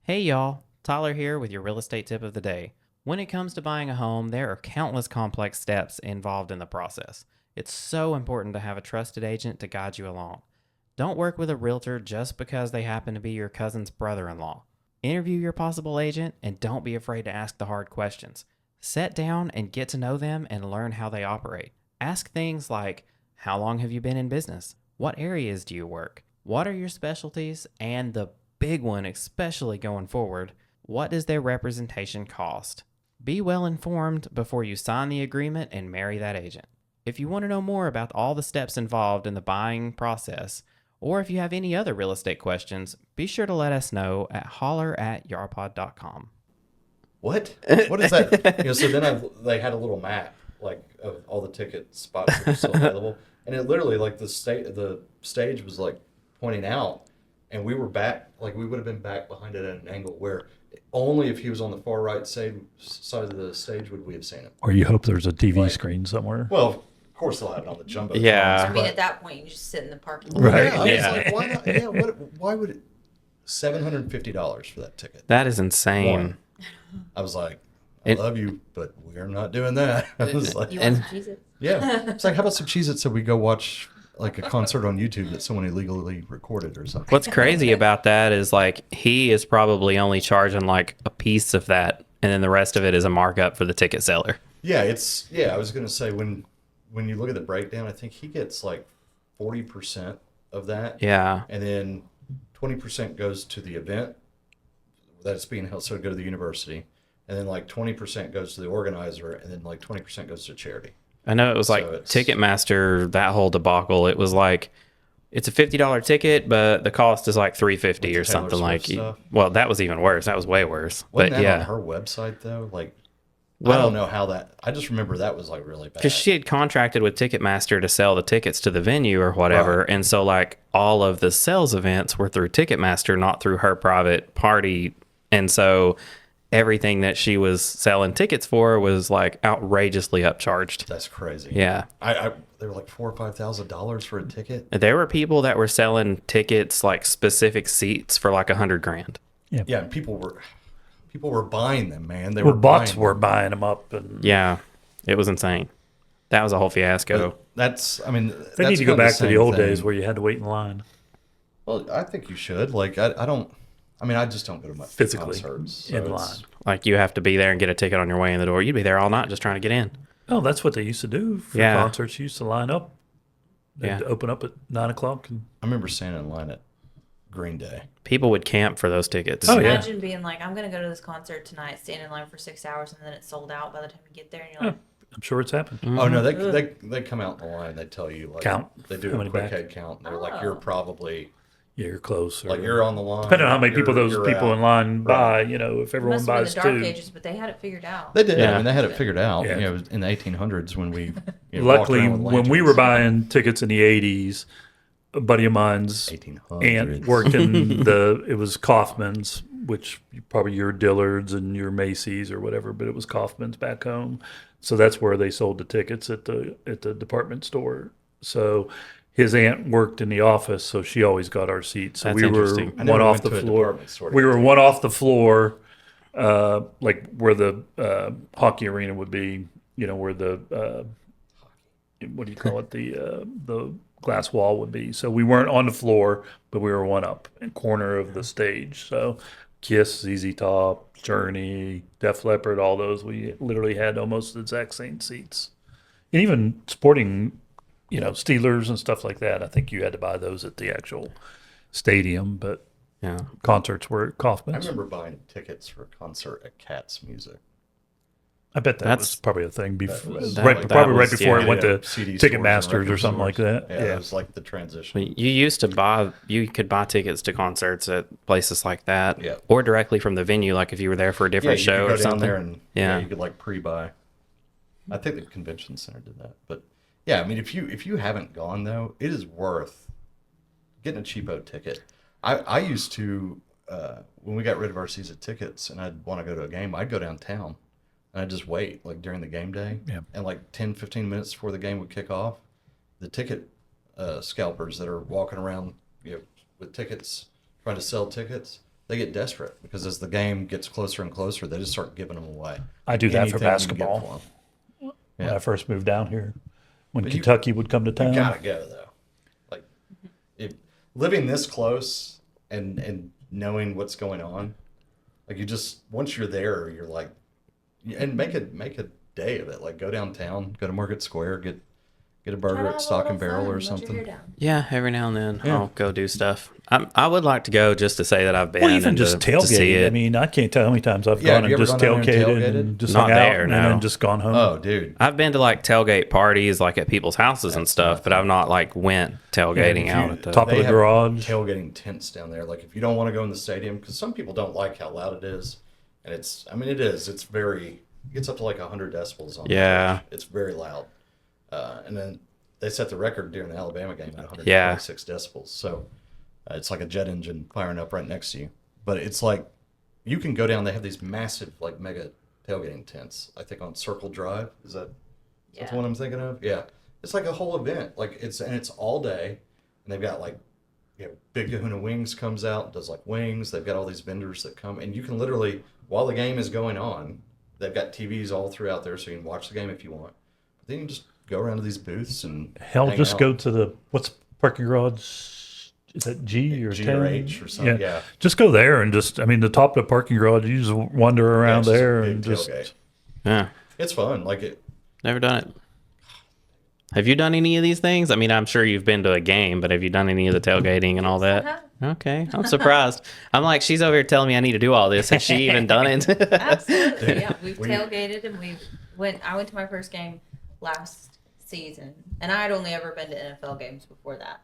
Hey y'all, Tyler here with your real estate tip of the day. When it comes to buying a home, there are countless complex steps involved in the process. It's so important to have a trusted agent to guide you along. Don't work with a realtor just because they happen to be your cousin's brother-in-law. Interview your possible agent and don't be afraid to ask the hard questions. Sit down and get to know them and learn how they operate. Ask things like, how long have you been in business? What areas do you work? What are your specialties? And the big one, especially going forward, what does their representation cost? Be well informed before you sign the agreement and marry that agent. If you want to know more about all the steps involved in the buying process, or if you have any other real estate questions, be sure to let us know at holler@yarpod.com. what? What is that? So then they had a little map like of all the ticket spots that were still available, and it literally like the stage was like pointing out, and we were back, like we would have been back behind it at an angle where only if he was on the far right side of the stage would we have seen him. Or you hope there's a TV Like- screen somewhere. Well, of course they'll have it on the jumbo. Yeah. I mean, but- at that point, you just sit in the parking lot. Right. Yeah, I was Yeah. like, why not? Yeah, why would it? $750 for that ticket. That is insane. One. I was like, I It- love you, but we're not doing that. I was like, You want some cheese? yeah. It's like, how about some Cheez-Its so we go watch like a concert on YouTube that someone illegally recorded or something? What's crazy about that is like he is probably only charging like a piece of that, and then the rest of it is a markup for the ticket seller. Yeah, I was gonna say when you look at the breakdown, I think he gets like 40% of that. Yeah. And then 20% goes to the event that's being held, so go to the university. And then like 20% goes to the organizer, and then like 20% goes to charity. I know it was like So it's- Ticketmaster, that whole debacle. It was like it's a $50 ticket, but the cost is like $350 With or the Taylor something like. Swift stuff? Well, that was even worse. That was way worse. Wasn't But that yeah, on her website though? Like, I Well- don't know how that. I just remember that was like really bad. because she had contracted with Ticketmaster to sell the tickets to the venue or whatever, Right. and so like all of the sales events were through Ticketmaster, not through her private party, and so everything that she was selling tickets for was like outrageously upcharged. That's crazy. Yeah. They were like $4,000 or $5,000 for a ticket. There were people that were selling tickets like specific seats for like $100,000. Yeah, and people were buying them, man. They Well, were bots buying were them. buying them up, and Yeah, it was insane. That was a whole fiasco. That's. I mean, they need to go back to the old days where you had to wait in line. Well, I think you should. Like, I don't. I mean, I just don't go to much Physically concerts so in it's- line. Like you have to be there and get a ticket on your way in the door. You'd be there all night just trying to get in. Oh, that's what they used to do for Yeah. concerts. You used to line up. They'd Yeah. open up at 9:00. And I remember standing in line at Green Day. People would camp for those tickets. Oh, yeah. Imagine being like, I'm gonna go to this concert tonight, stand in line for 6 hours, and then it's sold out by the time you get there, and you're like, I'm sure it's happened. Oh no, Mm-hmm. they come out in the line. They tell you like Count They do how a many quick back. head count. And they're like, Oh. you're probably Yeah, you're close. like you're on the line. Depending on how many people those you're people out. in line buy, Right. you know, if it everyone must have been buys the dark two. ages, but they had it figured out. They did. Yeah. I mean, they had it figured out. Yeah. You know, in the 1800s when we walked Luckily, around with when we were lanterns. buying tickets in the 80s, a buddy of mine's 1800s. aunt worked in it was Kaufman's, which probably your Dillard's and your Macy's or whatever, but it was Kaufman's back home. So that's where they sold the tickets at the department store. So his aunt worked in the office, so she always got our seats. So That's we were interesting. I never one off went the to a floor. department store to We get were one off the floor, like where the hockey arena would be. You know, where the what do you call it? The glass wall would be. So we weren't on the floor, but we were one up in corner of the stage. So Kiss, ZZ Top, Journey, Def Leppard, all those, we literally had almost the exact same seats. And even sporting, Steelers and stuff like that, I think you had to buy those at the actual stadium, but Yeah. concerts were at I Kaufman's. remember buying tickets for a concert at Cat's Music. I bet that That's- was probably a thing before, was- that probably right was- before yeah. it went to CD stores and Ticketmasters or record something like stores. that. Yeah, Yeah. it was like the transition. You could buy tickets to concerts at places like that, Yeah. or directly from the venue, like if you were there for a Yeah, different you show could go or down something. there and Yeah. you could like pre-buy. I think the convention center did that, but yeah, I mean, if you haven't gone though, it is worth getting a cheapo ticket. I used to when we got rid of our season tickets and I'd want to go to a game, I'd go downtown and I'd just wait like during the game day, Yeah. and like 10-15 minutes before the game would kick off, the ticket scalpers that are walking around with tickets trying to sell tickets, they get desperate because as the game gets closer and closer, they just start giving them away. I do that for Anything you can get basketball. for 'em. When Yeah. I first moved down here, when But you- Kentucky would come to You town. gotta go though. Like, if living this close and knowing what's going on, like you just once you're there, you're like, and make a day of it. Like go downtown, go to Market Square, get a burger at Stock and Barrel or something. Yeah, every now and then Yeah. I'll go do stuff. I would like to go just to say that I've been. Or even and just to see tailgate. it. I mean, I can't tell how many times I've Yeah, gone have you and ever just gone down there and tailgated tailgated? and just Not hung out there, and no. then just gone home. Oh, dude. I've been to like tailgate parties, like at people's houses and That's stuff, but I've not like went tailgating Yeah, out at the. top of They the have garage. tailgating tents down there. Like if you don't want to go in the stadium, because some people don't like how loud it is, and it is. It's very. It gets up to like 100 decibels on. Yeah. The pitch. It's very loud. And then they set the record during the Alabama game at 126 decibels. So it's like a jet engine firing up right next to you. But it's like you can go down. They have these massive like mega tailgating tents. I think on Circle Drive. Is that that's the one I'm thinking of? Yeah. It's like a whole event. Like it's all day, and they've got like Big Kahuna Wings comes out, does like wings. They've got all these vendors that come, and you can literally while the game is going on, they've got TVs all throughout there, so you can watch the game if you want. But then you can just go around to these booths and Hell, hang just out. go to the what's parking garage? Is that G or G 10? or H or something. Yeah. Just go there and the top of the parking garage. You just wander around it's just a there big and just. tailgate. Yeah, It's fun. Like it. never done it. Have you done any of these things? I mean, I'm sure you've been to a game, but have you done any of the tailgating and all that? Okay, I'm surprised. I'm like, she's over here telling me I need to do all this. Has she even done it? Absolutely, yeah. We've We- tailgated and I went to my first game last season, and I had only ever been to NFL games before that.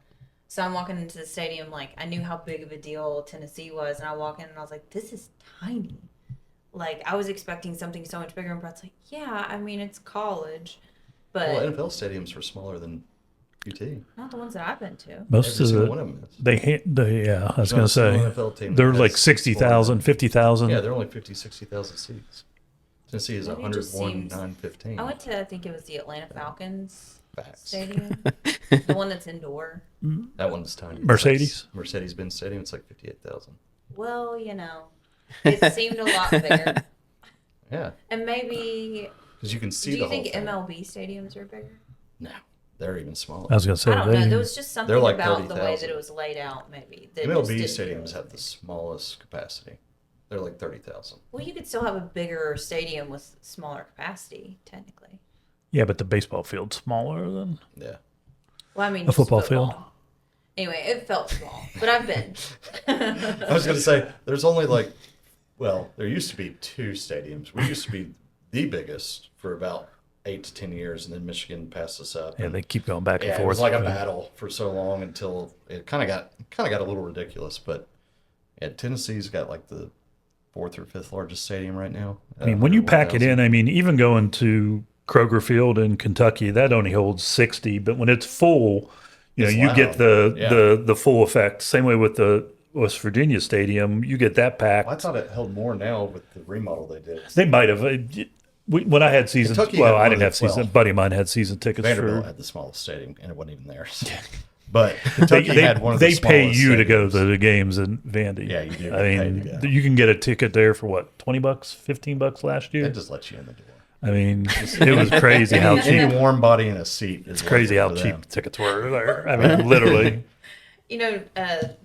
So I'm walking into the stadium, like I knew how big of a deal Tennessee was, and I walk in and I was like, this is tiny. Like I was expecting something so much bigger, and Brett's like, yeah, I mean it's college, but Well, NFL stadiums are smaller than UT. not the ones that I've been to. Most Every of single the one of them is. yeah, I was Not going a to say single NFL team they're that like has 60,000, smaller 50,000. Yeah, they're only 50-60,000 seats. Tennessee is Maybe it just 101,915. I went to, I think it was the Atlanta Falcons Facts. stadium, the one that's indoor. That one's tiny. Mercedes? Mercedes-Benz Stadium. It's like 58,000. Well, it seemed a lot bigger. Yeah, And maybe, because you can see do the you think whole MLB thing. stadiums are bigger? No, they're even smaller. I was going to say I don't know. they- There was just something They're like about the way 30,000. that it was laid out, maybe. That MLB just didn't stadiums feel have the big. smallest capacity. They're like 30,000. Well, you could still have a bigger stadium with smaller capacity, technically. yeah, but the baseball field's smaller than. Yeah. Well, I mean, A just football field. Anyway, it felt small, but I've been. I was going to say, there's only like, well, there used to be 2 stadiums. We used to be the biggest for about 8 to 10 years, and then Michigan passed us up. Yeah, they keep going back and Yeah, forth. it was like a battle for so long until it kind of got a little ridiculous. But yeah, Tennessee's got like the 4th or 5th largest stadium right now. I mean, when you pack it 101,000. in, I mean, even going to Kroger Field in Kentucky, that only holds 60. But when it's full, You know, It's you loud. get Yeah. the full effect. Same way with the West Virginia Stadium, you get that packed. Well, I thought it held more now with the remodel they did. They might have. When I had season, Kentucky well, had I one didn't of have the- season. well, A buddy of mine had season tickets Vanderbilt for. had the smallest stadium, and it wasn't even theirs. But They, Kentucky had one of the they pay smallest you to go stadiums. to the games in Vandy. Yeah, you do I get paid mean, to go. you can get a ticket there for what, $20, $15 last year. They just let you in the door. I mean, it was crazy how cheap. Any warm body in a seat is Crazy how worth it for cheap them. tickets were there. I mean, literally. You know,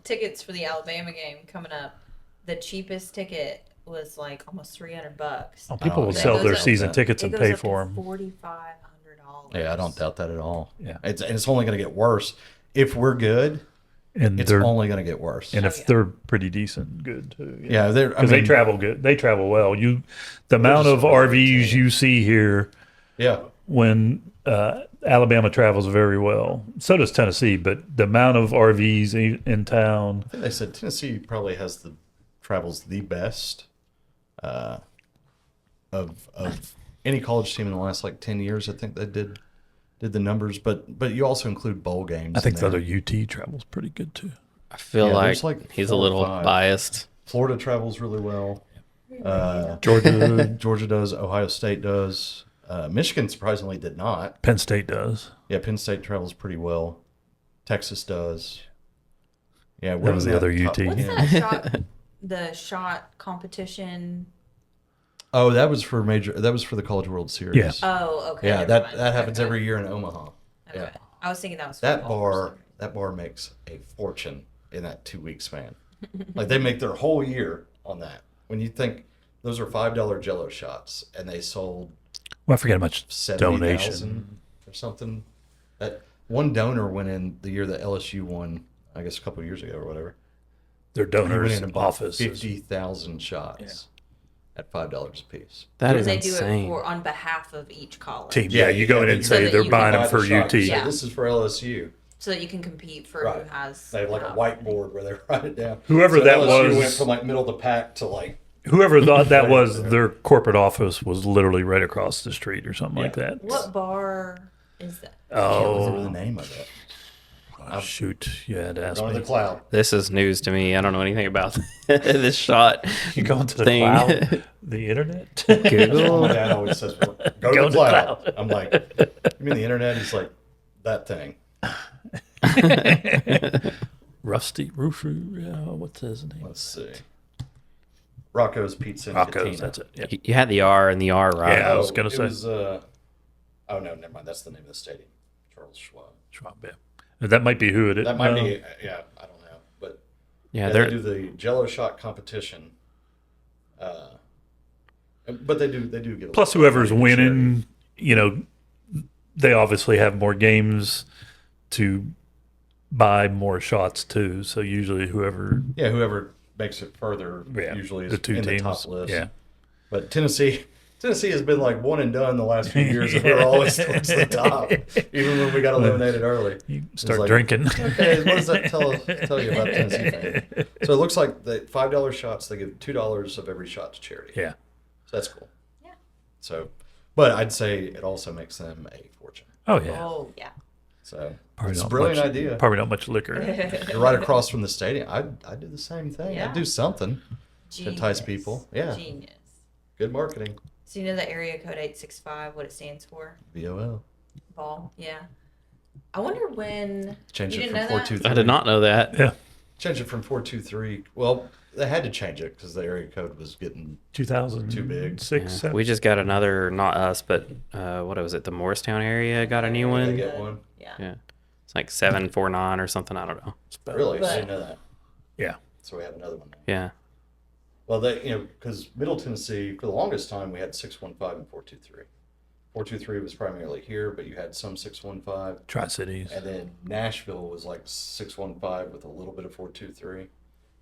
tickets for the Alabama game coming up. The cheapest ticket was like almost $300. Oh, people will yeah. sell It their goes up- season tickets It and goes pay up for to them. $4,500. Yeah, I don't doubt that at all. Yeah. It's only going to get worse. If we're good, And it's they're only going to get worse. and Oh, if yeah. they're pretty decent, good too. yeah, they're because they travel good. They travel well. The amount just of a really good RVs team. you see here Yeah, when Alabama travels very well. So does Tennessee, but the amount of RVs in town. I think they said Tennessee probably travels the best of any college team in the last like 10 years. I think they did the numbers, but you also include bowl games. I think in the there. other UT travels pretty good too. I feel Yeah, like, there's like he's a 4 or little 5. biased. Florida travels really well. Georgia, Georgia does. Ohio State does. Michigan surprisingly did not. Penn State does. Yeah, Penn State travels pretty well. Texas does. Yeah, That was the other UT. What's Yeah. that shot? The shot competition. Oh, that was for the College World Series. Yeah. Oh, okay. Yeah, never that mind. happens Okay. every year in Omaha. Okay. Yeah. I was thinking that was That football for some bar makes a fortune in that 2-week span. Like they make their whole year on that. When you think those are $5 Jello shots, and they sold Well, I forget how much 70,000 donation. or something. That one donor went in the year that LSU won, I guess a couple of years ago or whatever. Their He went donors in and bought office. 50,000 shots at $5 a piece. That reason. is They do insane. it on behalf of each college, Team. Yeah, you go in and So say that they're you buying can them Buy for the shot, UT. you say, Yeah. this is for LSU. so that you can compete for Right. who has. They have like a the- whiteboard where they write it down. Whoever So that LSU was- went from like middle of the pack to like Whoever thought that was their corporate office was literally right across the street or something like Yeah. that. What bar is that? I can't remember Oh, the name of it. shoot. You had to ask Going to me. the cloud. This is news to me. I don't know anything about this shot. You going to the thing. cloud? The internet? My Google. dad always says, "Go to the cloud." I'm like, you mean the internet? He's like, that thing. Rusty Roofer. What's his name? Let's see. Rocco's Pizza and Rocco's. Cantina. That's it. Yep. You had the R and the R right. Yeah. I was gonna it say. Was, oh, no, never mind. That's the name of the stadium. Charles Schwab. Schwab, yeah. That might be who it is. That might be, yeah, I don't know. But Yeah, yeah, they're they do the Jello shot competition. But they do get a Plus, little whoever's money to charity. winning, they obviously have more games to buy more shots too. So usually, whoever, Yeah, whoever makes it further usually is the two in teams, the top list. yeah. But Tennessee has been like one and done the last few years, and we're always towards the top, even when we got eliminated early. You start like, drinking. Okay, what does that tell you about Tennessee fans? So it looks like the $5 shots, they give $2 of every shot to charity. Yeah. So that's cool. Yeah. So, but I'd say it also makes them a fortune. Oh yeah. Oh yeah. So Probably it's a not brilliant much, idea. Probably not much liquor. You're right across from the stadium. I'd do the same thing. Yeah. I'd do something. To entice Genius. people. Yeah. Genius. Good marketing. So you know the area code 865, what it stands for? VOL. Ball. Yeah. I wonder when. Change You it didn't from know that? 423. I did not know that. Yeah. Change it from 423. Well, they had to change it because the area code was getting 2000. Too big. Six. Yeah. We just got another, not us, but what was it? The Morristown area got a new Did they one. get one? Yeah. Yeah, it's like 749 or something. I don't know. Really? But- I didn't know that. Yeah. So we have another one now. Yeah, Well, because Middle Tennessee, for the longest time, we had 615 and 423. 423 was primarily here, but you had some 615. Tri Cities. And then Nashville was like 615 with a little bit of 423.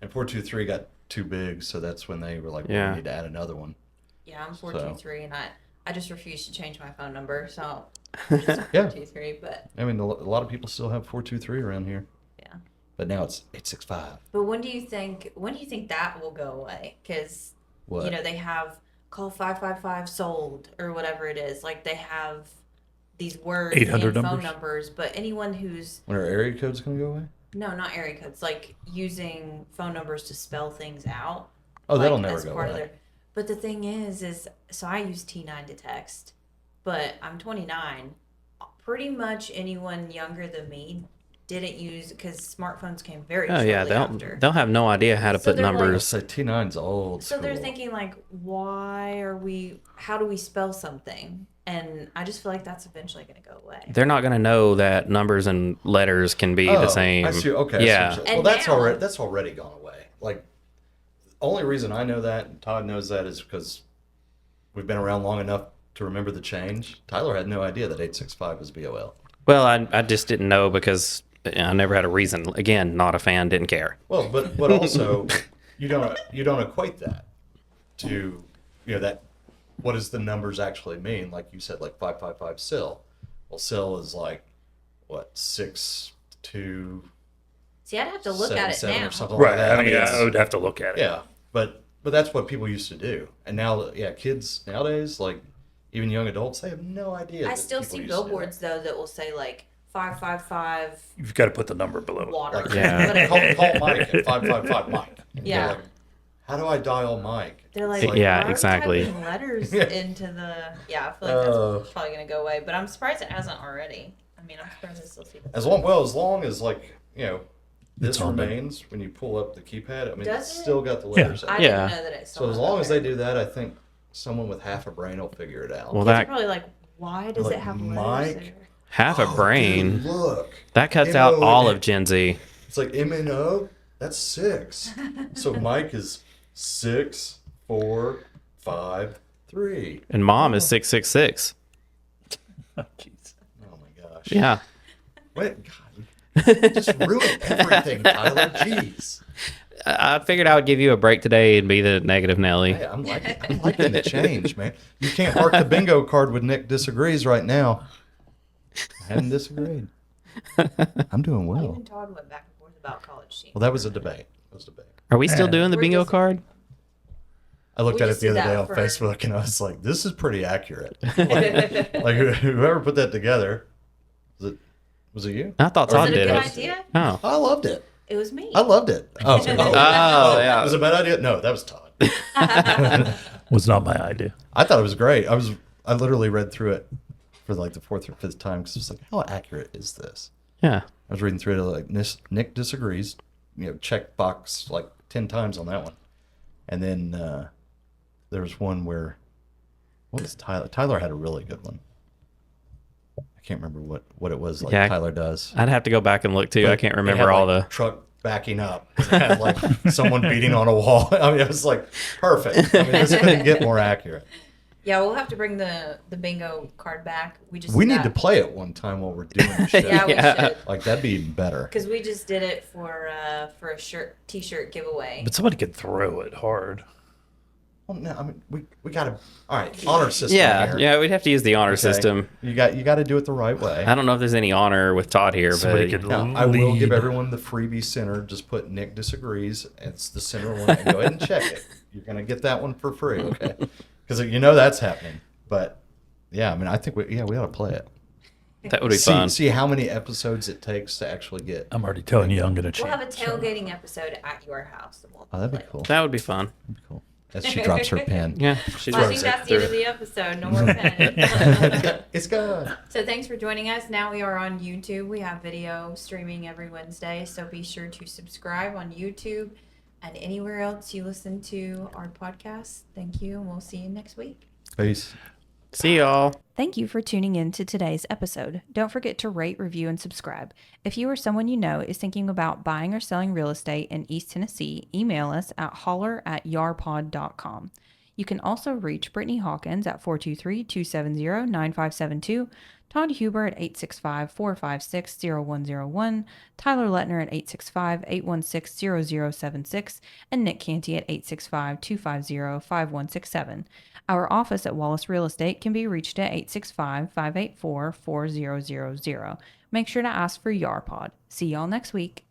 And 423 got too big, so that's when they were like, well, Yeah. we need to add another one. Yeah, I'm 423, and I just refuse to change my phone number, so just Yeah. 423. But I mean, a lot of people still have 423 around here, yeah. but now it's 865. But when do you think that will go away? Because What? they have call 555 sold or whatever it is. Like they have these words 800 and phone numbers? numbers, but anyone who's When our area code's going to go away? no, not area codes, like using phone numbers to spell things out. Oh, that'll like, never as go part of away. their- But the thing is so I use T9 to text, but I'm 29. Pretty much anyone younger than me didn't use, because smartphones came very Oh shortly yeah, after. they'll have no idea how to So put they're like- numbers. So T9's old So they're school. thinking like, how do we spell something? And I just feel like that's eventually going to go away. They're not gonna know that numbers and letters can be the same. I see. Okay. I see Yeah. what you're saying. And Well, that's now- already gone away. Like, the only reason I know that and Todd knows that is because we've been around long enough to remember the change. Tyler had no idea that 865 was VOL. Well, I just didn't know because I never had a reason. Again, not a fan, didn't care. Well, but also you don't equate that to that. What does the numbers actually mean? Like you said, like 555 SIL. Well, SIL is like what 6-2. See, I'd have to look at it 7 now. or something like Right. that. I mean, it's- I would have to look at it. Yeah, but that's what people used to do, and now, kids nowadays, like even young adults, they have no idea. I that still people see used to do billboards though that will say like 555 You've got to put the number below it. water. that. Like, Yeah. Whatever. call Mike at 555 Mike. Yeah. Like, how do I dial Mike? They're like, Yeah, why are we exactly. typing letters Yeah. into the. Yeah, I feel like that's probably gonna go away. But I'm surprised it hasn't already. I mean, I'm surprised I still see that. As long as like this It's on there. remains when you pull up the keypad. I mean, Does it's it? still got the letters. I in it. Yeah. didn't know that it's So as long as they do that, I think someone with half a brain will figure it out. Well, Kids are that probably like, why does Like, it have letters Mike? there? half a Oh, brain. dude, look. That cuts out M-O-N. all of Gen Z. It's like MNO. That's 6. So Mike is 6, 4, 5, 3. And mom is 666. Oh, jeez. Oh my gosh. Yeah. Wait, God, you just ruined everything, Tyler. Jeez. I figured I would give you a break today and be the negative Nelly. Hey, I'm liking the change, man. You can't mark the bingo card with Nick disagrees right now. I hadn't disagreed. I'm doing well. Even Todd went back and forth about college team. Well, that was a debate. That was a debate. Are we still doing the We're bingo just- card? I looked We at it just the did other day that on for- Facebook, and I was like, "This is pretty accurate." Like whoever put that together, was it you? I thought Was Todd it a did good it. idea? Oh. I loved it. It was me. I loved it. Oh, yeah. It was a bad idea. No, that was Todd. Was not my idea. I thought it was great. I literally read through it for like the 4th or 5th time because it's like, how accurate is this? Yeah. I was reading through it like Nick disagrees. Check box like 10 times on that one, and then there was one where what was Tyler? Tyler had a really good one. I can't remember what it was like. Yeah, Tyler does. I'd have to go back and look too. I But can't it remember had, all like, the. truck backing up. It had like someone beating on a wall. I mean, it was like perfect. I mean, this couldn't get more accurate. Yeah, we'll have to bring the bingo card back. We just We did need to that. play it one time while we're doing the show. Yeah, we Yeah. should. Like that'd be even better. Because we just did it for a t-shirt giveaway. But somebody could throw it hard. Well, no, I mean we gotta. All right, honor system. Yeah, here. yeah, we'd have to use the honor Okay? system. You got to do it the right way. I don't know if there's any honor with Todd here, Somebody but could Now, I will give lead. everyone the freebie center. Just put Nick disagrees. It's the center one. And go ahead and check it. You're gonna get that one for free, okay? Because that's happening. But yeah, I mean, I think we ought to play it. that would be fun. See how many episodes it takes to actually get. I'm already telling you, I'm going to We'll have a change. tailgating episode at your house. And we'll Oh, that'd be play it. cool. That would be fun. That'd be cool. As she drops her pen. Yeah, she Well, I throws think that's it the end of through. the episode. No more pen. It's gone. So thanks for joining us. Now we are on YouTube. We have video streaming every Wednesday. So be sure to subscribe on YouTube and anywhere else you listen to our podcast. Thank you, and we'll see you next week. Peace. See y'all. Thank you for tuning in to today's episode. Don't forget to rate, review, and subscribe. If you or someone you know is thinking about buying or selling real estate in East Tennessee, email us at holler@yarpod.com. You can also reach Brittany Hawkins at 423-270-9572, Todd Huber at 865-456-0101, Tyler Letner at 865-816-0076, and Nick Cantey at 865-250-5167. Our office at Wallace Real Estate can be reached at 865-584-4000. Make sure to ask for YARPod. See y'all next week.